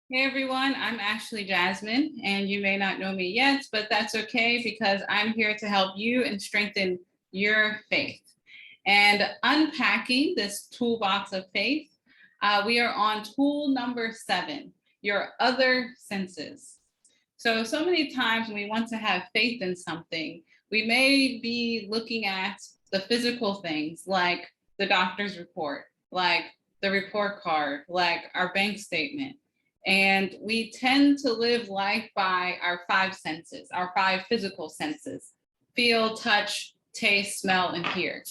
Hey everyone, I'm Ashley Jasmine, and you may not know me yet, but that's okay because I'm here to help you and strengthen your faith. And unpacking this toolbox of faith, we are on tool number 7, your other senses. So many times when we want to have faith in something, we may be looking at the physical things like the doctor's report, like the report card, like our bank statement. And we tend to live life by our 5 senses, our 5 physical senses: feel, touch, taste, smell, and hear.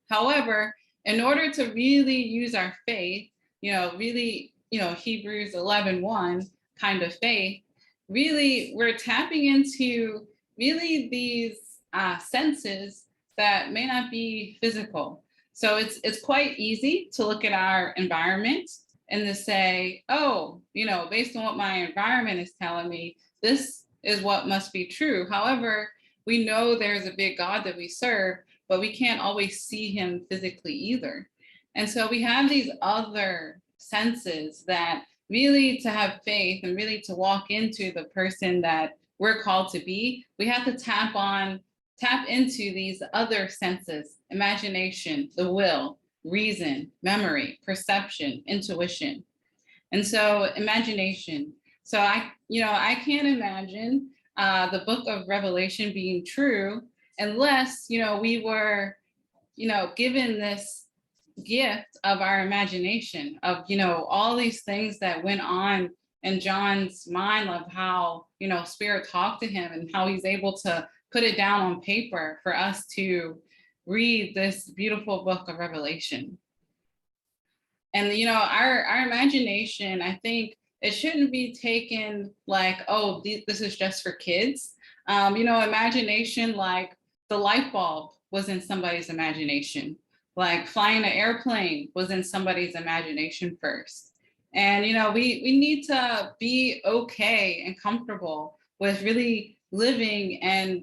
However, in order to really use our faith, really, Hebrews 11:1 kind of faith, really, we're tapping into really these senses that may not be physical. So it's quite easy to look at our environment and to say, oh, based on what my environment is telling me, this is what must be true. However, we know there's a big God that we serve, but we can't always see him physically either. And so we have these other senses that really, to have faith and really to walk into the person that we're called to be, we have to tap into these other senses: imagination, the will, reason, memory, perception, intuition. And so imagination. So I can't imagine the book of Revelation being true unless, we were, given this gift of our imagination of, all these things that went on in John's mind, of how, Spirit talked to him and how he's able to put it down on paper for us to read this beautiful book of Revelation. And our imagination, I think it shouldn't be taken like, oh, this is just for kids. Imagination, like the light bulb was in somebody's imagination, like flying an airplane was in somebody's imagination first. And we need to be okay and comfortable with really living and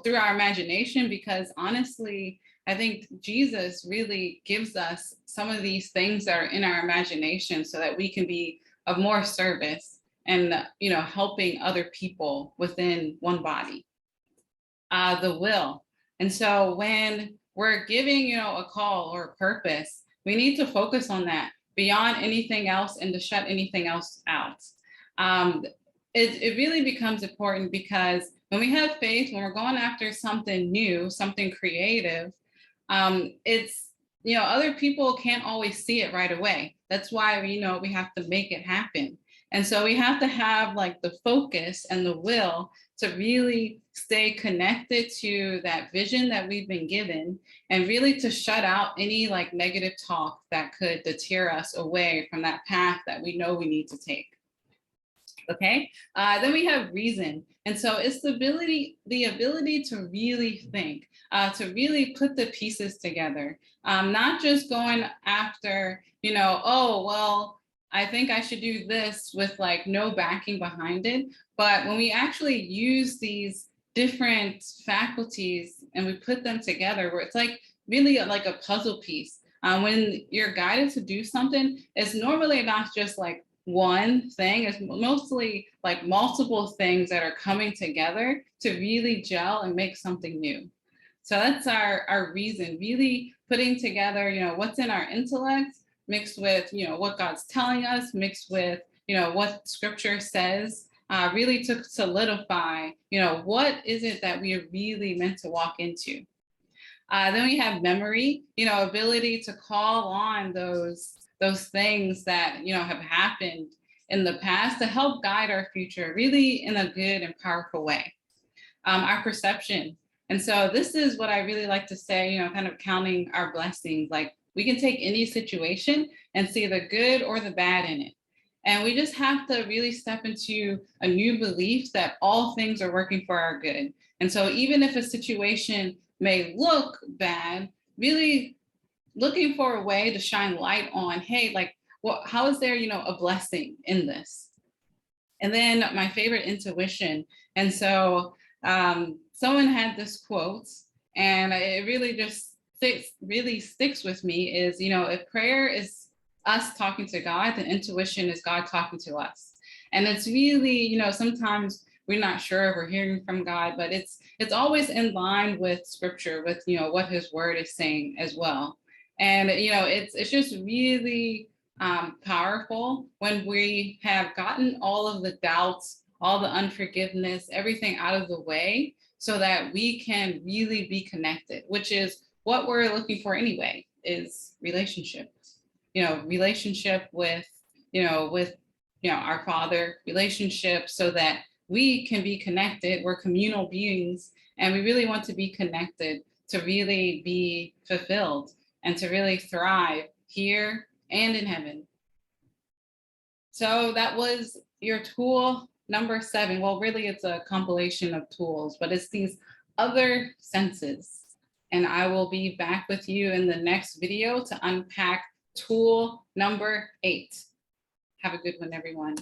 through our imagination, because honestly, I think Jesus really gives us some of these things that are in our imagination so that we can be of more service and, helping other people within one body. The will. And so when we're giving, a call or a purpose, we need to focus on that beyond anything else and to shut anything else out. Um, it really becomes important because when we have faith, when we're going after something new, something creative, it's, other people can't always see it right away. That's why we have to make it happen. And so we have to have like the focus and the will to really stay connected to that vision that we've been given, and really to shut out any like negative talk that could deter us away from that path that we know we need to take. Okay, then we have reason. And so it's the ability to really think, to really put the pieces together, not just going after, oh, well, I think I should do this with like no backing behind it. But when we actually use these different faculties and we put them together, where it's like really like a puzzle piece. When you're guided to do something, it's normally not just like one thing. It's mostly like multiple things that are coming together to really gel and make something new. So that's our reason, really putting together, what's in our intellect mixed with, what God's telling us, mixed with, what scripture says, really to solidify, what is it that we are really meant to walk into. Then we have memory, ability to call on those things that have happened in the past to help guide our future really in a good and powerful way. Our perception. And so this is what I really like to say, kind of counting our blessings. Like we can take any situation and see the good or the bad in it. And we just have to really step into a new belief that all things are working for our good. And so even if a situation may look bad, really looking for a way to shine light on, hey, like, well, how is there, a blessing in this? And then my favorite, intuition. And so someone had this quote, and it really just sticks with me is, if prayer is us talking to God, then intuition is God talking to us. And it's really, sometimes we're not sure if we're hearing from God, but it's always in line with scripture, with what his word is saying as well. And it's just really powerful when we have gotten all of the doubts, all the unforgiveness, everything out of the way, so that we can really be connected, which is what we're looking for anyway, is relationship. Relationship with our Father, relationship, so that we can be connected. We're communal beings, and we really want to be connected to really be fulfilled and to really thrive here and in heaven. So that was your tool number 7. Well, really, it's a compilation of tools, but it's these other senses. And I will be back with you in the next video to unpack tool number 8. Have a good one, everyone.